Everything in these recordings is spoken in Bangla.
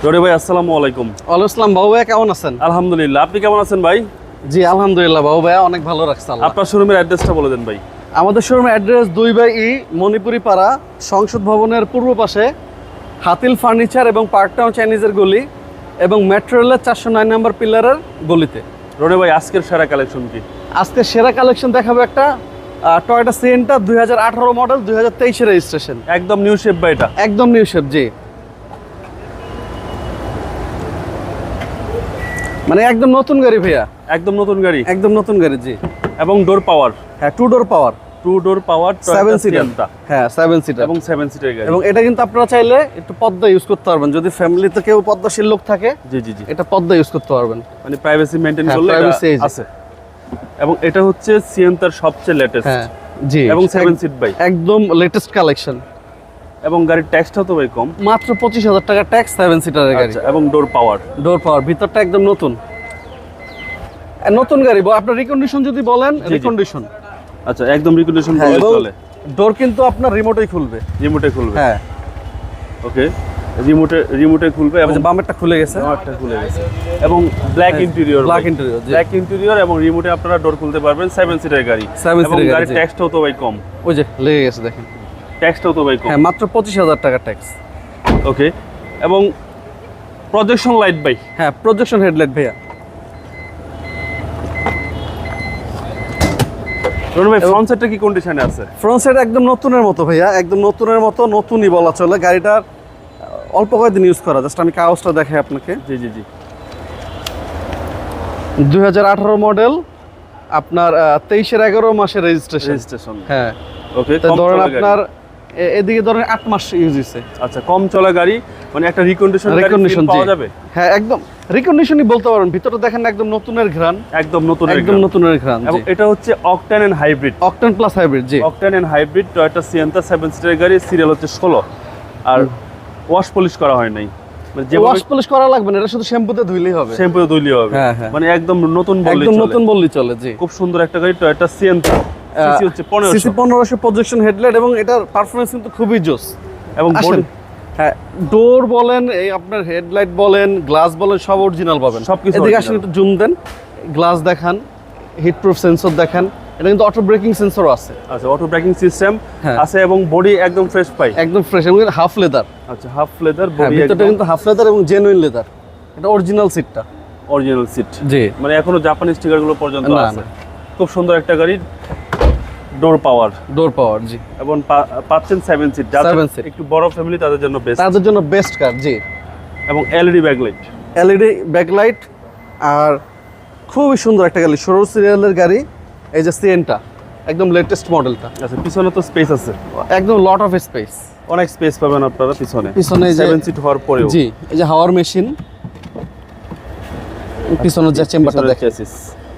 রনি ভাই আসসালামু আলাইকুম। ওয়ালাইকুম আসসালাম। বাবু ভাই কেমন আছেন? আলহামদুলিল্লাহ, আপনি কেমন আছেন ভাই? জি আলহামদুলিল্লাহ, বাবু ভাই অনেক ভালো রাখছে আল্লাহ। আপনার শোরুমের অ্যাড্রেসটা বলে দেন ভাই। আমাদের শোরুমের অ্যাড্রেস 2/E মণিপুরি পাড়া, সংসদ ভবনের পূর্ব পাশে, হাতিল ফার্নিচার এবং পার্কটাউন চাইনিজের গলি এবং মেট্রো রেলের 409 নম্বর পিলারের গলিতে। রনি ভাই আজকের সেরা কালেকশন কি? আজকে সেরা কালেকশন দেখাবো একটা টয়োটা সিয়েন্টা 2018 মডেল, 2023 এর রেজিস্ট্রেশন। একদম নিউ শেপ ভাই, এটা একদম নিউ শেপ। জি, মানে একদম নতুন গাড়ি ভাইয়া, একদম নতুন গাড়ি, একদম নতুন গাড়ি। জি, এবং ডোর পাওয়ার। হ্যাঁ, 2 ডোর পাওয়ার, 2 ডোর পাওয়ার 7 সিটার। হ্যাঁ 7 সিটার এবং 7 সিটের গাড়ি। এবং এটা কিন্তু আপনারা চাইলে একটু পর্দা ইউজ করতে পারবেন, যদি ফ্যামিলিতে কেউ পর্দাশীল লোক থাকে। জি জি জি, এটা পর্দা ইউজ করতে পারবেন, মানে প্রাইভেসি মেইনটেইন হ্যাঁ, করলে privacy এটা আছে। এবং এটা হচ্ছে সিয়েন্তার সবচেয়ে লেটেস্ট। হ্যাঁ জি, এবং 7 সিট ভাই, একদম লেটেস্ট কালেকশন। এবং গাড়ির ট্যাক্সটাও তো ভাই কম, মাত্র 25,000 টাকা ট্যাক্স, 7 সিটারের গাড়ি। আচ্ছা, এবং ডোর পাওয়ার। ডোর পাওয়ার, ভিতরটা একদম নতুন নতুন গাড়ি। আপনার রিকন্ডিশন যদি বলেন, জি। রিকন্ডিশন। আচ্ছা, একদম রিকন্ডিশন হ্যাঁ, বলে এবং চলে। ডোর কিন্তু আপনার রিমোটেই খুলবে। রিমোটে খুলবে। হ্যাঁ, ওকে, রিমোটে খুলবে এবং বামেরটা খুলে গেছে, একটা খুলে গেছে। এবং black interior, black interior. Black interior এবং রিমোটে আপনারা ডোর খুলতে পারবেন। 7 সিটের গাড়ি, 7 এবং সিটের গাড়ি, গাড়ির জি। ট্যাক্সটাও তো ভাই কম। ওই যে লেগে গেছে, দেখেন। ট্যাক্সটাও তো ভাই কম। হ্যাঁ, মাত্র 25,000 টাকা ট্যাক্স। ওকে, এবং প্রজেকশন লাইট ভাই। হ্যাঁ, প্রজেকশন হেডলাইট ভাইয়া। রনি ভাই ফ্রন্ট সাইডটা কি কন্ডিশনে আছে? ফ্রন্ট সাইড একদম নতুনের মতো ভাইয়া, একদম নতুনের মতো, নতুনই বলা চলে। গাড়িটার অল্প কয়েকদিন ইউজ করা, জাস্ট আমি কাগজটা দেখাই আপনাকে। জি জি জি, 2018 মডেল, আপনার 23-এর 11 মাসের রেজিস্ট্রেশন। রেজিস্ট্রেশন। হ্যাঁ, ওকে, তো কম ধরেন চলা আপনার গাড়ি। এদিকে ধরেন 8 মাস ইউজ হয়েছে। আচ্ছা, কম চলা গাড়ি, মানে একটা রিকন্ডিশন রিকন্ডিশন পাওয়া যাবে। হ্যাঁ, একদম রিকন্ডিশনই বলতে পারেন। ভিতরে দেখেন একদম নতুনের ঘ্রাণ, একদম নতুন, একদম নতুনের ঘ্রাণ। এবং এটা হচ্ছে octane and hybrid. Octane plus hybrid. জি, octane and hybrid Toyota Sienta 7 সিটের গাড়ি, সিরিয়াল হচ্ছে 16। আর ওয়াশ পলিশ করা হয় নাই, মানে যে ওয়াশ পলিশ করা লাগবে না, এটা শুধু শ্যাম্পুতে ধুইলেই হবে। শ্যাম্পু ধুইলে হবে। হ্যাঁ, হ্যাঁ। মানে একদম নতুন বললেই একদম চলে। নতুন বললেই চলে। জি, খুব সুন্দর একটা গাড়ি টয়োটা সিয়েন্তা। সিসি হচ্ছে 1500। সিসি 1500 প্রজেকশন হেডলাইট, এবং এটার পারফরম্যান্স কিন্তু খুবই জোস। এবং আসেন। হ্যাঁ, ডোর বলেন, এই আপনার হেডলাইট বলেন, গ্লাস বলেন, সব অরিজিনাল পাবেন। সবকিছু এদিকে original। আসেন, একটু জুম দেন, গ্লাস দেখান, হিট প্রুফ সেন্সর দেখান। এটা কিন্তু অটো ব্রেকিং সেন্সরও আছে। আচ্ছা, অটো ব্রেকিং সিস্টেম হ্যাঁ। আছে, এবং বডি একদম ফ্রেশ পাই। একদম ফ্রেশ, এবং হাফ লেদার। আচ্ছা, হাফ লেদার হ্যাঁ, বডি, ভিতরটা কিন্তু হাফ লেদার এবং জেনুইন লেদার। এটা অরিজিনাল সিটটা। Original seat. জি, মানে এখনো জাপানি স্টিকার গুলো পর্যন্ত না, আছে। না। খুব সুন্দর একটা গাড়ি, ডোর পাওয়ার, ডোর পাওয়ার। জি, এবং পাচ্ছেন 7 সিট। 7 সিট। একটু বড় ফ্যামিলি তাদের জন্য বেস্ট। তাদের জন্য বেস্ট কার। জি, এবং এলইডি ব্যাকলাইট। LED backlight. আর খুবই সুন্দর একটা গাড়ি, 16 সিরিয়ালের গাড়ি। এই যে সিয়েন্টা, একদম লেটেস্ট মডেলটা। আচ্ছা, পিছনে তো স্পেস আছে, একদম লট অফ স্পেস। অনেক স্পেস পাবেন আপনারা পিছনে। পিছনে এই যে 7 সিট হওয়ার পরেও। জি, এই যে হাওয়ার মেশিন, পিছনের যে চেম্বারটা পিছনের দেখেন। chassis।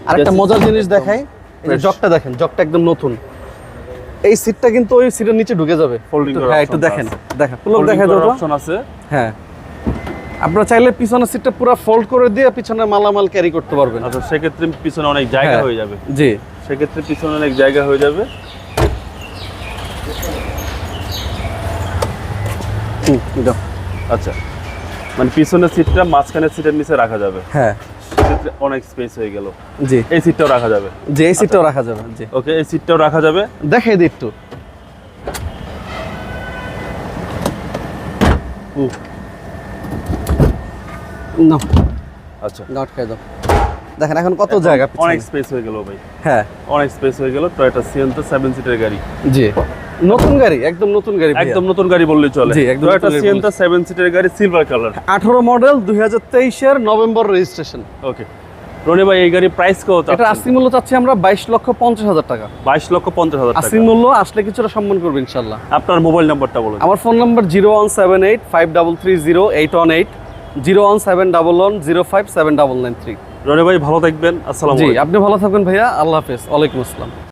আর একটা Chassis মজার জিনিস একদম দেখাই, এই যে fresh। জকটা দেখেন, জকটা একদম নতুন। এই সিটটা কিন্তু ওই সিটের নিচে ঢুকে যাবে। Folding করার হ্যাঁ, একটু option দেখেন, আছে। দেখা পুরো দেখা করার দাও। অপশন আছে। হ্যাঁ, আপনারা চাইলে পিছনের সিটটা পুরো ফোল্ড করে দিয়ে পিছনে মালামাল ক্যারি করতে পারবেন। আচ্ছা, সেক্ষেত্রে পিছনে অনেক জায়গা হ্যাঁ। হয়ে যাবে। জি, সেক্ষেত্রে পিছনে অনেক জায়গা হয়ে যাবে। দাও। আচ্ছা, মানে পিছনের সিটটা মাঝখানের সিটের নিচে রাখা যাবে। হ্যাঁ, সেক্ষেত্রে অনেক স্পেস হয়ে গেল। জি, এই সিটটাও রাখা যাবে। যে এই সিটটাও রাখা যাবে। জি, ওকে, এই সিটটাও রাখা যাবে। দেখাই দিই একটু। না, আচ্ছা, নট খাই দাও। দেখেন এখন কত জায়গা পিছনে। অনেক স্পেস হয়ে গেল ভাই, হ্যাঁ, অনেক স্পেস হয়ে গেল। টয়োটা সিয়েন্তা 7 সিটের গাড়ি, জি, নতুন গাড়ি, একদম নতুন গাড়ি ভাইয়া। একদম নতুন গাড়ি বললেই চলে। জি, একদম টয়োটা নতুন গাড়ি সিয়েন্তা 7 সিটের গাড়ি, সিলভার কালার। 18 মডেল, 2023-এর নভেম্বর রেজিস্ট্রেশন। ওকে, রনি ভাই এই গাড়ির প্রাইস কত? এটা আস্তি মূল্য চাচ্ছি আমরা 22,50,000 টাকা। 22,50,000 টাকা। আস্তি মূল্য আসলে কিছুটা সম্মান করবে ইনশাল্লাহ। আপনার মোবাইল নাম্বারটা বলুন। আমার ফোন নাম্বার 01785330818, 01711057993। রনি ভাই ভালো থাকবেন। আসসালামু জি, আলাইকুম। আপনি ভালো থাকবেন ভাইয়া। আল্লাহ হাফেজ। ওয়ালাইকুম আসসালাম।